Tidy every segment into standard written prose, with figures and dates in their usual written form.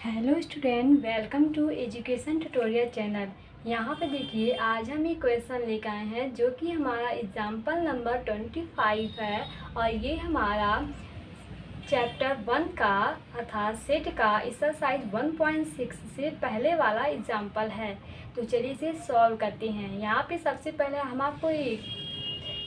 Hello student, welcome to education tutorial channel. यहाँ पे देखिए, आज हम एक क्वेश्चन लेकर आए हैं जो कि हमारा एग्जाम्पल नंबर 25 है और ये हमारा चैप्टर 1 का अर्थात सेट का एक्सरसाइज 1.6 से पहले वाला एग्जाम्पल है। तो चलिए इसे सॉल्व करते हैं। यहाँ पे सबसे पहले हम आपको एक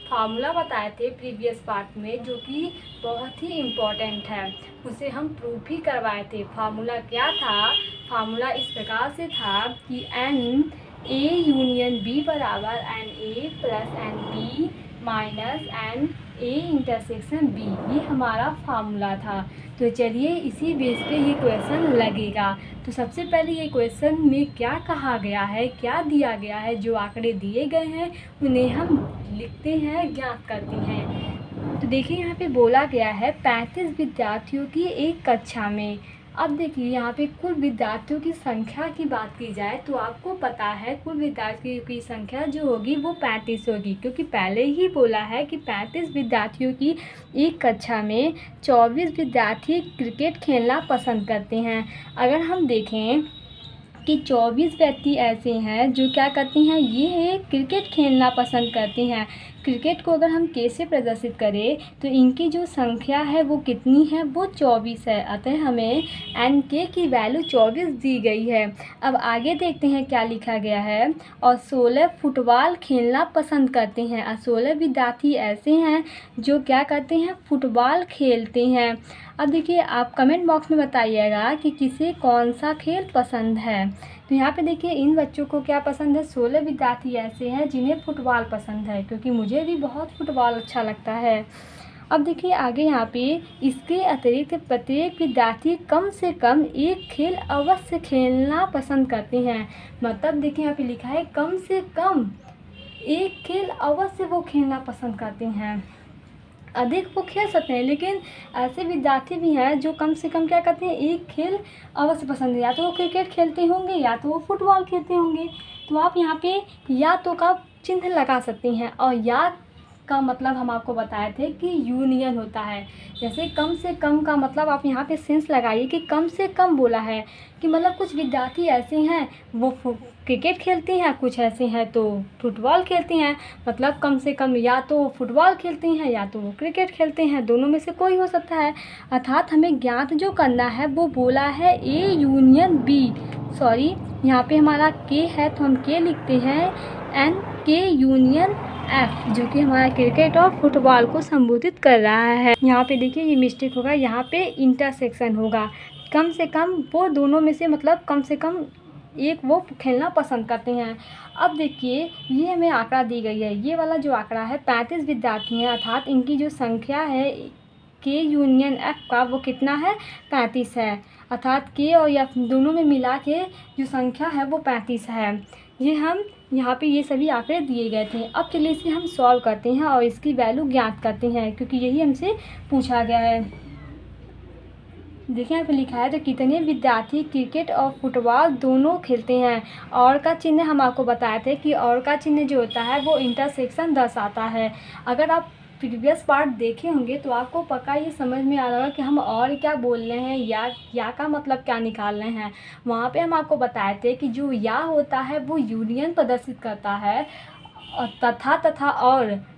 फार्मूला बताए थे प्रीवियस पार्ट में, जो कि बहुत ही इम्पोर्टेंट है। उसे हम प्रूफ भी करवाए थे। फार्मूला क्या था? फार्मूला इस प्रकार से था कि एन ए यूनियन बी बराबर N A plus N B minus N A intersection B. ये हमारा फार्मूला था। तो चलिए इसी बेस पे ये क्वेश्चन लगेगा। तो सबसे पहले ये क्वेश्चन में क्या कहा गया है, क्या दिया गया है, जो आंकड़े दिए गए हैं उन्हें हम लिखते हैं, ज्ञात करते हैं। तो देखिए यहाँ पे बोला गया है 35 विद्यार्थियों की एक कक्षा में। अब देखिए यहाँ पे कुल विद्यार्थियों की संख्या की बात की जाए तो आपको पता है कुल विद्यार्थियों की संख्या जो होगी वो 35 होगी, क्योंकि पहले ही बोला है कि 35 विद्यार्थियों की एक कक्षा में 24 विद्यार्थी क्रिकेट खेलना पसंद करते हैं। अगर हम देखें कि 24 व्यक्ति ऐसे हैं जो क्या करते हैं, ये क्रिकेट खेलना पसंद करते हैं। क्रिकेट को अगर हम कैसे प्रदर्शित करें तो इनकी जो संख्या है वो कितनी है, वो 24 है। अतः हमें एन के की वैल्यू 24 दी गई है। अब आगे देखते हैं क्या लिखा गया है। और 16 फुटबॉल खेलना पसंद करते हैं। और 16 विद्यार्थी ऐसे हैं जो क्या करते हैं, फुटबॉल खेलते हैं। अब देखिए आप कमेंट बॉक्स में बताइएगा कि किसे कौन सा खेल पसंद है। तो यहाँ पे देखिए इन बच्चों को क्या पसंद है, 16 विद्यार्थी ऐसे हैं जिन्हें फुटबॉल पसंद है, क्योंकि मुझे भी बहुत फुटबॉल अच्छा लगता है। अब देखिए आगे यहाँ पे इसके अतिरिक्त प्रत्येक विद्यार्थी कम से कम एक खेल अवश्य खेलना पसंद करते हैं। मतलब देखिए यहाँ पे लिखा है कम से कम एक खेल अवश्य वो खेलना पसंद करते हैं। अधिक वो खेल सकते हैं, लेकिन ऐसे विद्यार्थी भी हैं जो कम से कम क्या करते हैं, एक खेल अवश्य पसंद है। या तो वो क्रिकेट खेलते होंगे या तो वो फुटबॉल खेलते होंगे। तो आप यहाँ पे या तो का चिन्ह लगा सकते हैं। और या का मतलब हम आपको बताए थे कि यूनियन होता है। जैसे कम से कम का मतलब आप यहाँ पे सेंस लगाइए कि कम से कम बोला है, कि मतलब कुछ विद्यार्थी ऐसे हैं वो क्रिकेट खेलते हैं, कुछ ऐसे हैं तो फुटबॉल खेलते हैं। मतलब कम से कम या तो वो फुटबॉल खेलते हैं या तो वो क्रिकेट खेलते हैं, दोनों में से कोई हो सकता है। अर्थात हमें ज्ञात जो करना है वो बोला है ए यूनियन बी। सॉरी, यहाँ पे हमारा के है तो हम के लिखते हैं एन के यूनियन एफ, जो कि हमारा क्रिकेट और फुटबॉल को संबोधित कर रहा है। यहाँ पे देखिए ये मिस्टेक होगा, यहाँ पे इंटरसेक्शन होगा। कम से कम वो दोनों में से मतलब कम से कम एक वो खेलना पसंद करते हैं। अब देखिए ये हमें आंकड़ा दी गई है, ये वाला जो आंकड़ा है 35 विद्यार्थी हैं, अर्थात इनकी जो संख्या है के यूनियन एफ का वो कितना है, 35 है। अर्थात के और एफ दोनों में मिला के जो संख्या है वो 35 है। ये हम यहाँ पे ये सभी आंकड़े दिए गए थे। अब चलिए इसे हम सॉल्व करते हैं और इसकी वैल्यू ज्ञात करते हैं, क्योंकि यही हमसे पूछा गया है। देखिए यहाँ पे लिखा है तो कितने विद्यार्थी क्रिकेट और फुटबॉल दोनों खेलते हैं। और का चिन्ह हम आपको बताए थे कि और का चिन्ह जो होता है वो इंटरसेक्शन दर्शाता है। अगर आप प्रीवियस पार्ट देखे होंगे तो आपको पक्का ये समझ में आ रहा होगा कि हम और क्या बोल रहे हैं, या का मतलब क्या निकाल रहे हैं। वहाँ पे हम आपको बताए थे कि जो या होता है वो यूनियन प्रदर्शित करता है, और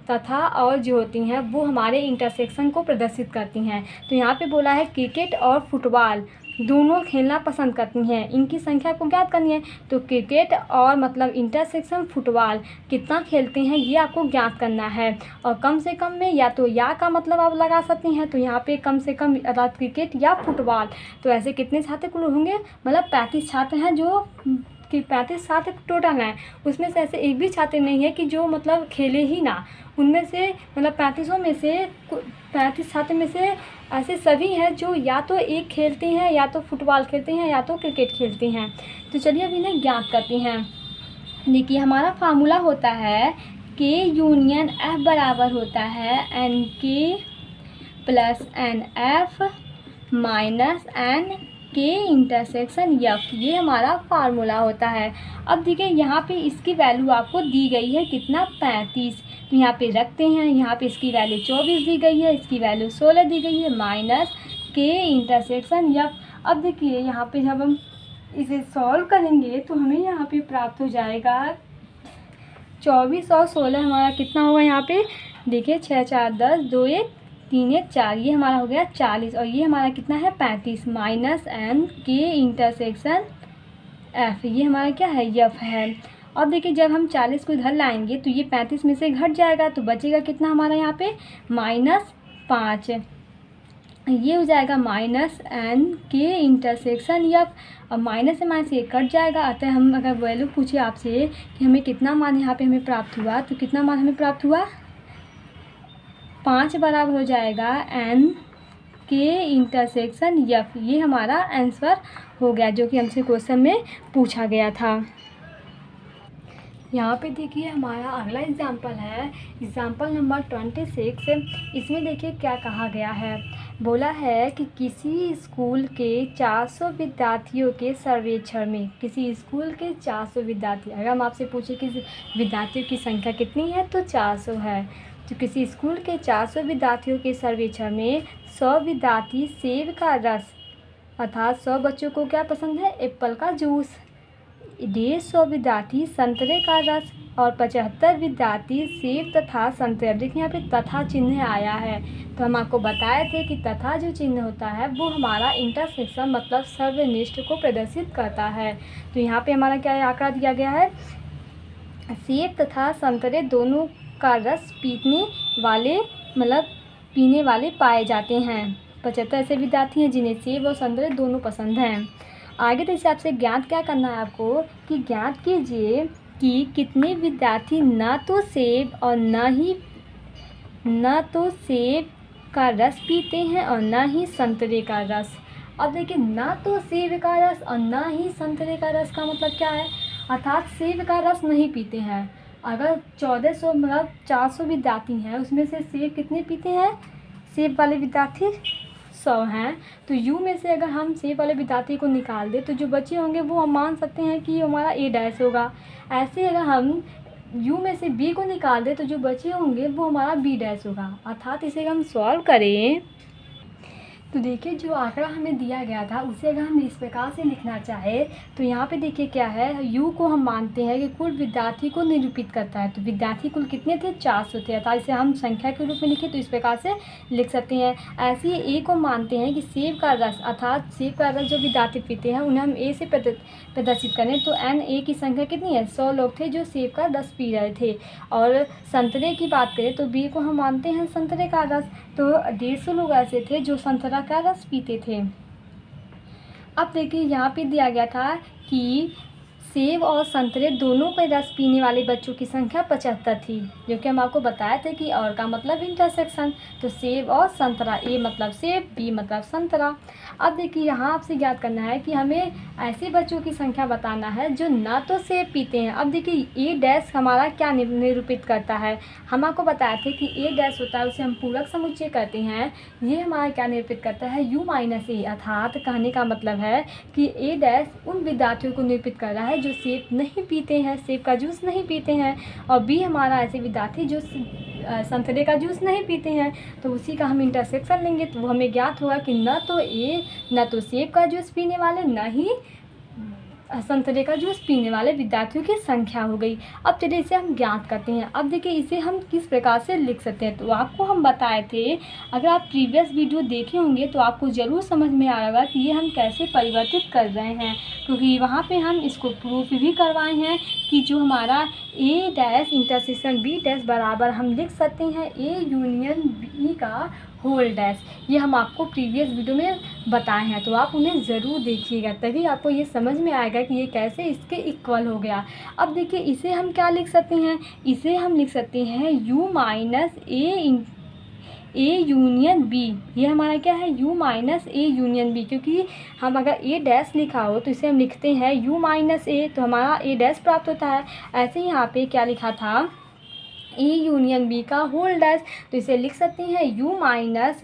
तथा और जो होती हैं वो हमारे इंटरसेक्शन को प्रदर्शित करती हैं। तो यहाँ पे बोला है क्रिकेट और फुटबॉल दोनों खेलना पसंद करती हैं, इनकी संख्या को ज्ञात करनी है। तो क्रिकेट और मतलब इंटरसेक्शन फुटबॉल कितना खेलते हैं ये आपको ज्ञात करना है। और कम से कम में या तो या का मतलब आप लगा सकते हैं। तो यहाँ पे कम से कम अर्थात क्रिकेट या फुटबॉल, तो ऐसे कितने छात्र कुल होंगे, मतलब 35 छात्र हैं जो कि 35 छात्र टोटल हैं। उसमें से ऐसे एक भी छात्र नहीं है कि जो मतलब खेले ही ना। उनमें से मतलब 35 में से 35 छात्र में से ऐसे सभी हैं जो या तो एक खेलते हैं या तो फुटबॉल खेलते हैं या तो क्रिकेट खेलते हैं। तो चलिए अब इन्हें ज्ञात करते हैं। देखिए हमारा फार्मूला होता है के यूनियन एफ बराबर होता है N K plus N F minus N K intersection F. ये हमारा फार्मूला होता है। अब देखिए यहाँ पे इसकी वैल्यू आपको दी गई है कितना, 35। तो यहाँ पे रखते हैं, यहाँ पे इसकी वैल्यू 24 दी गई है, इसकी वैल्यू 16 दी गई है, माइनस के इंटरसेक्शन एफ। अब देखिए यहाँ पे जब हम इसे सॉल्व करेंगे तो हमें यहाँ पे प्राप्त हो जाएगा 24 और 16 हमारा कितना होगा यहाँ पे देखिए 6 4 10 2 1 3 1 4, ये हमारा हो गया 40 और ये हमारा कितना है 35 minus N K intersection F, ये हमारा क्या है एफ है। अब देखिए जब हम 40 को इधर लाएंगे तो ये 35 में से घट जाएगा तो बचेगा कितना हमारा यहाँ पे -5, ये हो जाएगा minus N K intersection F. अब माइनस से माइनस ये कट जाएगा। अतः हम अगर वैल्यू पूछे आपसे कि हमें कितना मान यहाँ पे हमें प्राप्त हुआ तो कितना मान हमें प्राप्त हुआ 5 बराबर हो जाएगा एन के इंटरसेक्शन एफ, ये हमारा आंसर हो गया जो कि हमसे क्वेश्चन में पूछा गया था। यहाँ पे देखिए हमारा अगला एग्जाम्पल है एग्जाम्पल नंबर 26। इसमें देखिए क्या कहा गया है, बोला है कि किसी स्कूल के 400 विद्यार्थियों के सर्वेक्षण में, किसी स्कूल के 400 विद्यार्थी, अगर हम आपसे पूछे कि विद्यार्थियों की संख्या कितनी है तो 400 है, तो किसी स्कूल के 400 विद्यार्थियों के सर्वेक्षण में 100 विद्यार्थी सेब का रस अर्थात 100 बच्चों को क्या पसंद है एप्पल का जूस, 150 विद्यार्थी संतरे का रस और 75 विद्यार्थी सेब तथा संतरे। अब देखिए यहाँ पे तथा चिन्ह आया है, तो हम आपको बताए थे कि तथा जो चिन्ह होता है वो हमारा इंटरसेक्शन मतलब सर्वनिष्ठ को प्रदर्शित करता है। तो यहाँ पे हमारा क्या आंकड़ा दिया गया है, सेब तथा संतरे दोनों का रस पीने वाले पाए जाते हैं। 75 ऐसे विद्यार्थी हैं जिन्हें सेब और संतरे दोनों पसंद हैं। आगे तो इस हिसाब से ज्ञात क्या करना है आपको कि ज्ञात कीजिए कि कितने विद्यार्थी न तो सेब का रस पीते हैं और न ही संतरे का रस। अब देखिए ना तो सेब का रस और ना ही संतरे का रस का मतलब क्या है, अर्थात सेब का रस नहीं पीते हैं। अगर 1400 मतलब 400 विद्यार्थी हैं उसमें से सेब कितने पीते हैं, सेब वाले विद्यार्थी 100 हैं, तो यू में से अगर हम सेब वाले विद्यार्थी को निकाल दें तो जो बचे होंगे वो हम मान सकते हैं कि हमारा ए डैश होगा। ऐसे अगर हम यू में से बी को निकाल दें तो जो बचे होंगे वो हमारा बी डैश होगा। अर्थात इसे अगर हम सॉल्व करें तो देखिए जो आंकड़ा हमें दिया गया था उसे अगर हम इस प्रकार से लिखना चाहें तो यहाँ पे देखिए क्या है, यू को हम मानते हैं कि कुल विद्यार्थी को निरूपित करता है। तो विद्यार्थी कुल कितने थे 400 थे, अर्थात इसे हम संख्या के रूप में लिखें तो इस प्रकार से लिख सकते हैं। ऐसे ही ए को मानते हैं कि सेब का रस अर्थात सेब का रस जो विद्यार्थी पीते हैं उन्हें हम ए से प्रदर्शित करें तो एन ए की संख्या कितनी है 100 लोग थे जो सेब का रस पी रहे थे। और संतरे की बात करें तो बी को हम मानते हैं संतरे का रस, तो 150 लोग ऐसे थे जो संतरा का रस पीते थे। अब देखिए यहाँ पे दिया गया था कि सेब और संतरे दोनों के रस पीने वाले बच्चों की संख्या 75 थी, जो कि हम आपको बताए थे कि और का मतलब इंटरसेक्शन। तो सेब और संतरा, ए मतलब सेब, बी मतलब संतरा। अब देखिए यहाँ आपसे ज्ञात करना है कि हमें ऐसे बच्चों की संख्या बताना है जो ना तो सेब पीते हैं। अब देखिए ए डैश हमारा क्या निरूपित करता है, हम आपको बताए थे कि ए डैश होता है उसे हम पूरक समुच्चय कहते हैं। ये हमारा क्या निरूपित करता है यू माइनस ए, अर्थात कहने का मतलब है कि ए डैश उन विद्यार्थियों को निरूपित कर रहा है जो सेब नहीं पीते हैं, सेब का जूस नहीं पीते हैं, और बी हमारा ऐसे विद्यार्थी जो संतरे का जूस नहीं पीते हैं। तो उसी का हम इंटरसेक्शन लेंगे तो वो हमें ज्ञात होगा कि न तो सेब का जूस पीने वाले न ही संतरे का जूस पीने वाले विद्यार्थियों की संख्या हो गई। अब चलिए इसे हम ज्ञात करते हैं। अब देखिए इसे हम किस प्रकार से लिख सकते हैं, तो आपको हम बताए थे, अगर आप प्रीवियस वीडियो देखे होंगे तो आपको ज़रूर समझ में आएगा कि ये हम कैसे परिवर्तित कर रहे हैं, क्योंकि वहाँ पे हम इसको प्रूफ भी करवाए हैं कि जो हमारा ए डैश इंटरसेक्शन बी डैश बराबर हम लिख सकते हैं ए यूनियन बी का होल डैश। ये हम आपको प्रीवियस वीडियो में बताए हैं, तो आप उन्हें ज़रूर देखिएगा, तभी आपको ये समझ में आएगा कि ये कैसे इसके इक्वल हो गया। अब देखिए इसे हम क्या लिख सकते हैं, इसे हम लिख सकते हैं u minus A union B. ये हमारा क्या है u minus A union B, क्योंकि हम अगर ए डैश लिखा हो तो इसे हम लिखते हैं u माइनस ए, तो हमारा ए डैश प्राप्त होता है। ऐसे ही यहाँ पे क्या लिखा था ए यूनियन बी का होल डैश। तो इसे लिख सकते हैं U minus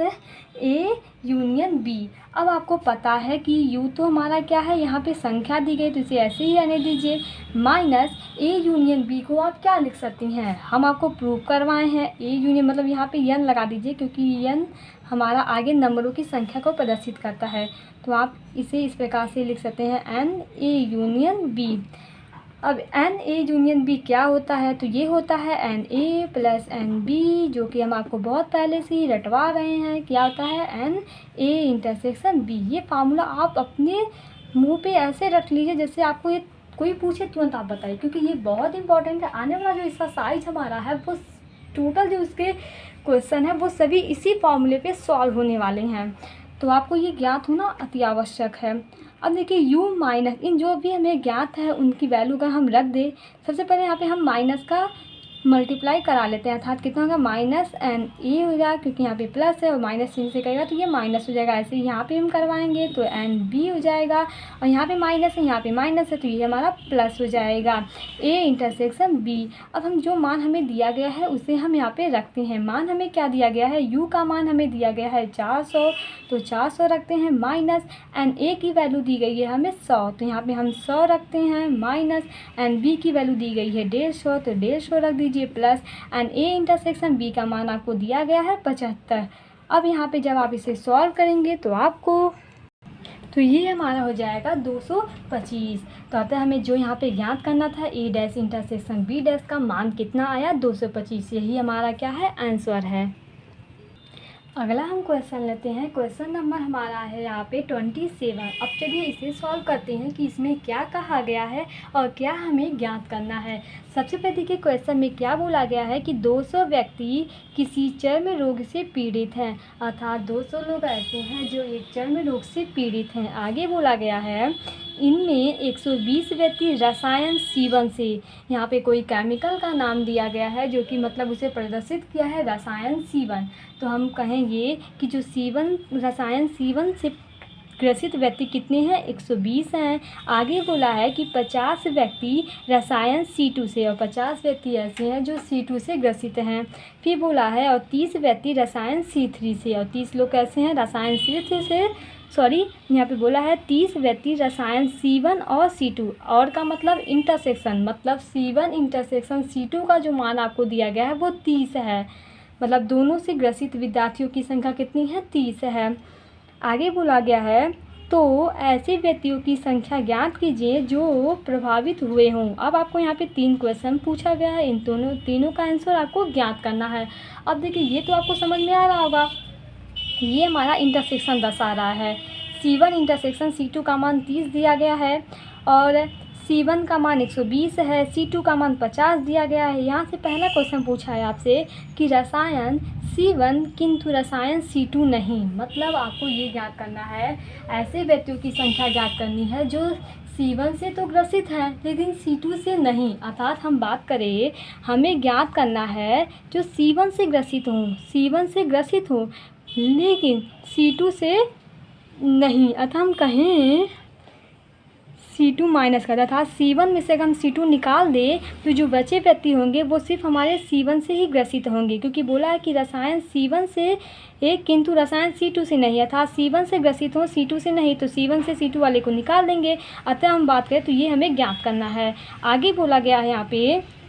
A union B. अब आपको पता है कि यू तो हमारा क्या है, यहाँ पे संख्या दी गई तो इसे ऐसे ही रहने दीजिए। माइनस ए यूनियन बी को आप क्या लिख सकती हैं, हम आपको प्रूव करवाए हैं ए यूनियन मतलब यहाँ पे एन लगा दीजिए, क्योंकि एन हमारा आगे नंबरों की संख्या को प्रदर्शित करता है। तो आप इसे इस प्रकार से लिख सकते हैं एन ए यूनियन बी। अब एन ए यूनियन बी क्या होता है, तो ये होता है N A plus N B, जो कि हम आपको बहुत पहले से ही रटवा रहे हैं। क्या होता है एन ए इंटरसेक्शन बी। ये फार्मूला आप अपने मुंह पे ऐसे रख लीजिए जैसे आपको ये कोई पूछे तुरंत आप बताइए, क्योंकि ये बहुत इंपॉर्टेंट है। आने वाला जो इसका साइज हमारा है वो टोटल जो उसके क्वेश्चन है वो सभी इसी फॉर्मूले पे सॉल्व होने वाले हैं। तो आपको ये ज्ञात होना अति आवश्यक है। अब देखिए u माइनस इन जो भी हमें ज्ञात है उनकी वैल्यू का हम रख दें। सबसे पहले यहाँ पे हम माइनस का मल्टीप्लाई करा लेते हैं, अर्थात कितना होगा माइनस एन ए हो जाएगा, क्योंकि यहाँ पे प्लस है और माइनस चिन्ह से करेगा तो ये माइनस हो जाएगा। ऐसे यहाँ पे हम करवाएंगे तो एन बी हो जाएगा, और यहाँ पे माइनस है यहाँ पे माइनस है तो ये हमारा प्लस हो जाएगा ए इंटरसेक्शन बी। अब हम जो मान हमें दिया गया है उसे हम यहाँ पे रखते हैं। मान हमें क्या दिया गया है, u का मान हमें दिया गया है 400, तो 400 रखते हैं। माइनस एन ए की वैल्यू दी गई है हमें 100, तो यहाँ पे हम 100 रखते हैं। माइनस एन बी की वैल्यू दी गई है 150, तो 150 रख दीजिए। Plus N A intersection B का मान आपको दिया गया है 75। अब यहाँ पे जब आप इसे सॉल्व करेंगे तो आपको तो ये हमारा हो जाएगा 225। तो अतः हमें जो यहाँ पे ज्ञात करना था ए डैश इंटरसेक्शन बी डैश का मान कितना आया 225। यही हमारा क्या है आंसर है। अगला हम क्वेश्चन लेते हैं। क्वेश्चन नंबर हमारा है यहाँ पे 27। अब चलिए इसे सॉल्व करते हैं कि इसमें क्या कहा गया है और क्या हमें ज्ञात करना है। सबसे पहले देखिए क्वेश्चन में क्या बोला गया है कि 200 व्यक्ति किसी चर्म रोग से पीड़ित हैं, अर्थात 200 लोग ऐसे हैं जो एक चर्म रोग से पीड़ित हैं। आगे बोला गया है इनमें 120 व्यक्ति रसायन सीवन से, यहाँ पे कोई केमिकल का नाम दिया गया है जो कि मतलब उसे प्रदर्शित किया है रसायन सीवन। तो हम कहेंगे कि जो सीवन रसायन सीवन से ग्रसित व्यक्ति कितने हैं 120 हैं। आगे बोला है कि 50 व्यक्ति रसायन C2 से, और 50 व्यक्ति ऐसे हैं जो C2 से ग्रसित हैं। फिर बोला है और 30 व्यक्ति रसायन C3 से, और 30 लोग कैसे हैं रसायन C3 से यहाँ पे बोला है 30 व्यक्ति रसायन C1 और C2 और का मतलब इंटरसेक्शन, मतलब C1 इंटरसेक्शन C2 का जो मान आपको दिया गया है वो 30 है। मतलब दोनों से ग्रसित विद्यार्थियों की संख्या कितनी है 30 है। आगे बोला गया है तो ऐसे व्यक्तियों की संख्या ज्ञात कीजिए जो प्रभावित हुए हों। अब आपको यहाँ पे 3 क्वेश्चन पूछा गया है, इन तीनों का आंसर आपको ज्ञात करना है। अब देखिए ये तो आपको समझ में आ रहा होगा, ये हमारा इंटरसेक्शन दर्शा रहा है। C1 इंटरसेक्शन C2 का मान 30 दिया गया है और C1 का मान 120 है, C2 का मान 50 दिया गया है। यहाँ से पहला क्वेश्चन पूछा है आपसे कि रसायन C1 किंतु रसायन C2 नहीं, मतलब आपको ये ज्ञात करना है ऐसे व्यक्तियों की संख्या ज्ञात करनी है जो C1 से तो ग्रसित हैं लेकिन C2 से नहीं। अर्थात हम बात करें हमें ज्ञात करना है जो C1 से ग्रसित हों लेकिन C2 से नहीं। अर्थात हम कहें C2 माइनस का, अर्थात C1 में से अगर हम C2 निकाल दें तो जो बचे व्यक्ति होंगे वो सिर्फ हमारे C1 से ही ग्रसित होंगे, क्योंकि बोला है कि रसायन C1 से एक किंतु रसायन C2 से नहीं, अर्थात C1 से ग्रसित हो C2 से नहीं, तो C1 से C2 वाले को निकाल देंगे। अतः हम बात करें तो ये हमें ज्ञात करना है। आगे बोला गया है यहाँ पे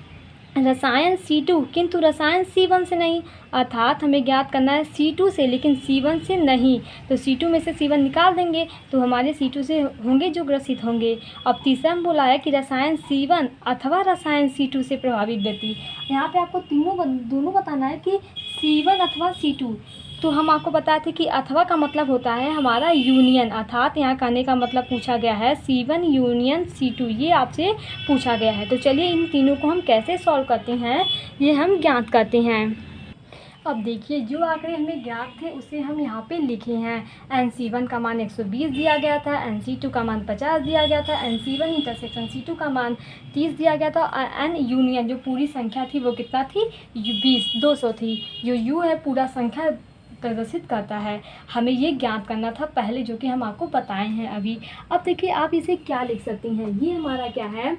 रसायन C2 किंतु रसायन C1 से नहीं, अर्थात हमें ज्ञात करना है C2 से लेकिन C1 से नहीं। तो C2 में से C1 निकाल देंगे तो हमारे C2 से होंगे जो ग्रसित होंगे। अब तीसरा में बोला है कि रसायन C1 अथवा रसायन C2 से प्रभावित व्यक्ति। यहाँ पे आपको दोनों बताना है कि C1 अथवा C2। तो हम आपको बताए थे कि अथवा का मतलब होता है हमारा यूनियन, अर्थात यहाँ कहने का मतलब पूछा गया है C1 यूनियन C2, ये आपसे पूछा गया है। तो चलिए इन तीनों को हम कैसे सॉल्व करते हैं ये हम ज्ञात करते हैं। अब देखिए जो आंकड़े हमें ज्ञात थे उसे हम यहाँ पे लिखे हैं। NC1 का मान 120 दिया गया था, NC2 का मान 50 दिया गया था, NC1 इंटरसेक्शन C2 का मान 30 दिया गया था, N यूनियन जो पूरी संख्या थी वो कितना थी 200 थी। जो U है पूरा संख्या प्रदर्शित करता है। हमें ये ज्ञात करना था पहले, जो कि हम आपको बताए हैं अभी। अब देखिए आप इसे क्या लिख सकते हैं, ये हमारा क्या है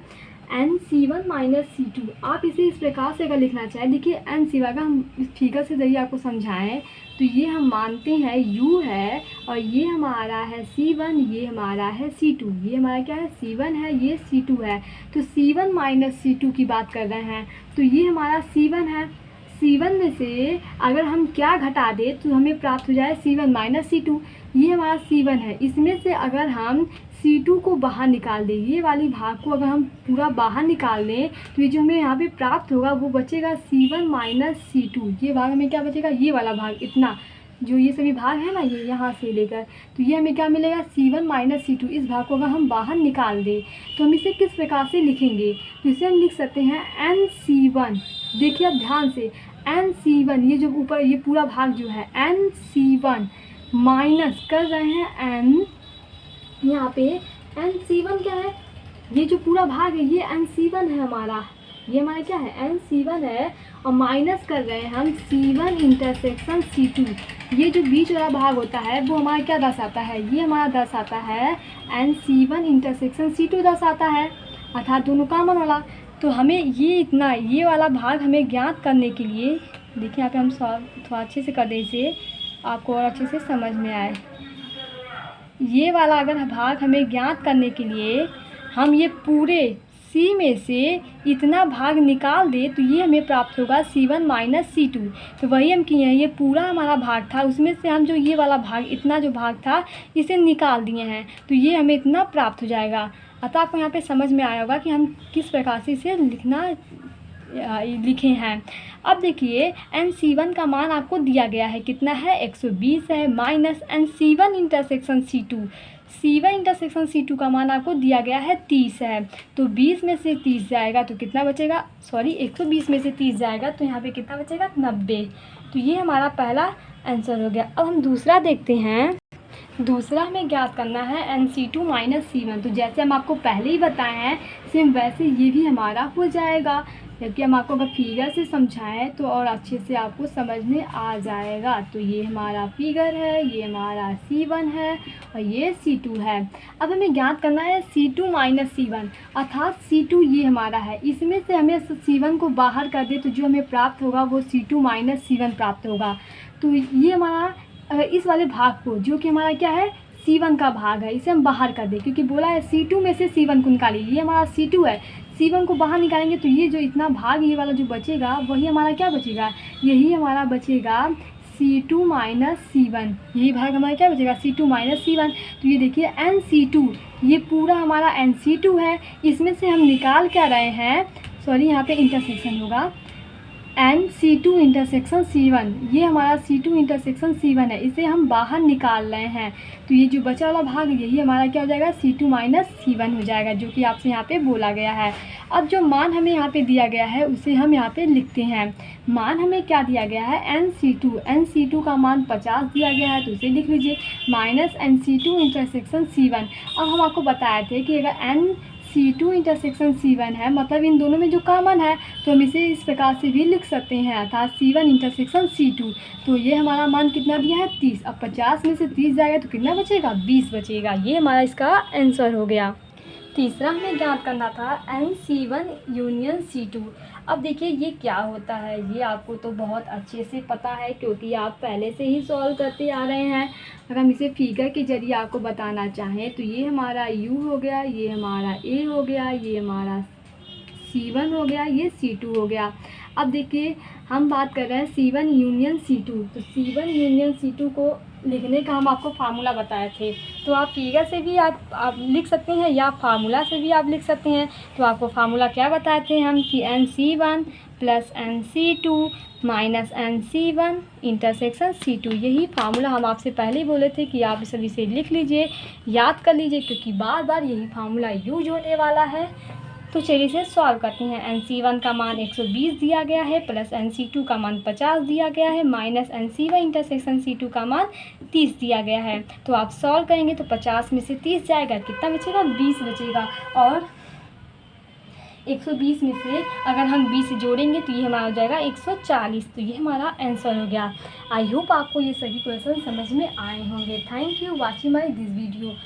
NC1 माइनस C2। आप इसे इस प्रकार से अगर लिखना चाहें, देखिए NC1 अगर हम इस फिगर से जरिए आपको समझाएं तो ये हम मानते हैं U है और ये हमारा है C1, ये हमारा है C2। ये हमारा क्या है, C1 है, ये C2 है। तो C1 माइनस C2 की बात कर रहे हैं, तो ये हमारा C1 है। C1 में से अगर हम क्या घटा दें तो हमें प्राप्त हो जाए C1 माइनस C2। ये हमारा C1 है। इसमें से अगर हम C2 को बाहर निकाल दें, ये वाली भाग को अगर हम पूरा बाहर निकाल दें तो ये जो हमें यहाँ पे प्राप्त होगा वो बचेगा C1 माइनस C2। ये भाग हमें क्या बचेगा, ये वाला भाग, इतना जो ये सभी भाग है ना, ये यहाँ से लेकर, तो ये हमें क्या मिलेगा, C1 माइनस C2। इस भाग को अगर हम बाहर निकाल दें तो हम इसे किस प्रकार से लिखेंगे, तो इसे हम लिख सकते हैं NC1। देखिए अब ध्यान से, NC1, ये जो ऊपर ये पूरा भाग जो है NC1 माइनस कर रहे हैं N, यहाँ पे NC1 क्या है, ये जो पूरा भाग है ये NC1 है हमारा, ये हमारा क्या है, NC1 है, और माइनस कर रहे हैं हम C1 इंटरसेक्शन C2। ये जो बीच वाला भाग होता है वो हमारा क्या दर्शाता है, ये हमारा दर्शाता है NC1 इंटरसेक्शन C2 दर्शाता है, अर्थात दोनों कॉमन वाला। तो हमें ये इतना, ये वाला भाग हमें ज्ञात करने के लिए, देखिए यहाँ पे हम सॉल्व थोड़ा अच्छे से कर दें इसे, आपको और अच्छे से समझ में आए। ये वाला अगर भाग हमें ज्ञात करने के लिए हम ये पूरे C में से इतना भाग निकाल दे तो ये हमें प्राप्त होगा C1 माइनस C2। तो वही हम किए हैं, ये पूरा हमारा भाग था, उसमें से हम जो ये वाला भाग, इतना जो भाग था, इसे निकाल दिए हैं, तो ये हमें इतना प्राप्त हो जाएगा। अतः आपको यहाँ पे समझ में आया होगा कि हम किस प्रकार से इसे लिखे हैं। अब देखिए NC1 का मान आपको दिया गया है, कितना है, 120 है, minus NC1 intersection C2। C1 intersection C2 का मान आपको दिया गया है 30 है। तो 20 में से 30 जाएगा तो कितना बचेगा, सॉरी 120 में से 30 जाएगा तो यहाँ पे कितना बचेगा, 90। तो ये हमारा पहला आंसर हो गया। अब हम दूसरा देखते हैं। दूसरा हमें ज्ञात करना है NC2 माइनस C1। तो जैसे हम आपको पहले ही बताए हैं सेम वैसे ये भी हमारा हो जाएगा, जबकि हम आपको अगर फिगर से समझाएं तो और अच्छे से आपको समझ में आ जाएगा। तो ये हमारा फिगर है, ये हमारा C1 है और ये C2 है। अब हमें ज्ञात करना है C2 माइनस C1, अर्थात C2 ये हमारा है, इसमें से हमें C1 को बाहर कर दे तो जो हमें प्राप्त होगा वो C2 माइनस C1 प्राप्त होगा। तो ये हमारा इस वाले भाग को, जो कि हमारा क्या है, C1 का भाग है, इसे हम बाहर कर दें, क्योंकि बोला है C2 में से C1 को निकालिए। ये हमारा C2 है, C1 को बाहर निकालेंगे तो ये जो इतना भाग, ये वाला जो बचेगा वही हमारा क्या बचेगा, यही हमारा बचेगा C2 माइनस C1। यही भाग हमारा क्या बचेगा, C2 माइनस C1। तो ये देखिए NC2, ये पूरा हमारा NC2 है, इसमें से हम निकाल क्या रहे हैं, सॉरी यहाँ पे इंटरसेक्शन होगा, NC2 इंटरसेक्शन C1। ये हमारा C2 इंटरसेक्शन C1 है, इसे हम बाहर निकाल रहे हैं। तो ये जो बचा वाला भाग यही हमारा क्या हो जाएगा, C2 माइनस C1 हो जाएगा, जो कि आपसे यहाँ पे बोला गया है। अब जो मान हमें यहाँ पे दिया गया है उसे हम यहाँ पे लिखते हैं। मान हमें क्या दिया गया है, NC2 का मान 50 दिया गया है, तो इसे लिख लीजिए, माइनस NC2 इंटरसेक्शन C1। अब हम आपको बताए थे कि अगर NC2 इंटरसेक्शन C1 है, मतलब इन दोनों में जो कॉमन है, तो हम इसे इस प्रकार से भी लिख सकते हैं, अर्थात C1 इंटरसेक्शन C2। तो ये हमारा मान कितना दिया है, 30। अब 50 में से 30 जाएगा तो कितना बचेगा, 20 बचेगा। ये हमारा इसका आंसर हो गया। तीसरा हमें ज्ञात करना था NC1 यूनियन C2। अब देखिए ये क्या होता है, ये आपको तो बहुत अच्छे से पता है क्योंकि आप पहले से ही सॉल्व करते आ रहे हैं। अगर हम इसे फिगर के जरिए आपको बताना चाहें तो ये हमारा U हो गया, ये हमारा A हो गया, ये हमारा C1 हो गया, ये C2 हो गया। अब देखिए हम बात कर रहे हैं C1 यूनियन C2। तो C1 यूनियन C2 को लिखने का हम आपको फार्मूला बताए थे, तो आप फिगर से भी आप लिख सकते हैं या फार्मूला से भी आप लिख सकते हैं। तो आपको फार्मूला क्या बताए थे हम कि NC1 plus NC2 minus NC1 intersection C2। यही फार्मूला हम आपसे पहले ही बोले थे कि आप इस सभी से लिख लीजिए, याद कर लीजिए, क्योंकि बार बार यही फार्मूला यूज होने वाला है। तो चलिए इसे सॉल्व करते हैं। NC1 का मान 120 दिया गया है, प्लस NC2 का मान 50 दिया गया है, माइनस NC1 इंटरसेक्शन C2 का मान 30 दिया गया है। तो आप सॉल्व करेंगे तो 50 में से 30 जाएगा, कितना बचेगा, 20 बचेगा। और 120 में से अगर हम 20 जोड़ेंगे तो ये हमारा हो जाएगा 140। तो ये हमारा आंसर हो गया। आई होप आपको ये सभी क्वेश्चन समझ में आए होंगे। Thank you watching my this video.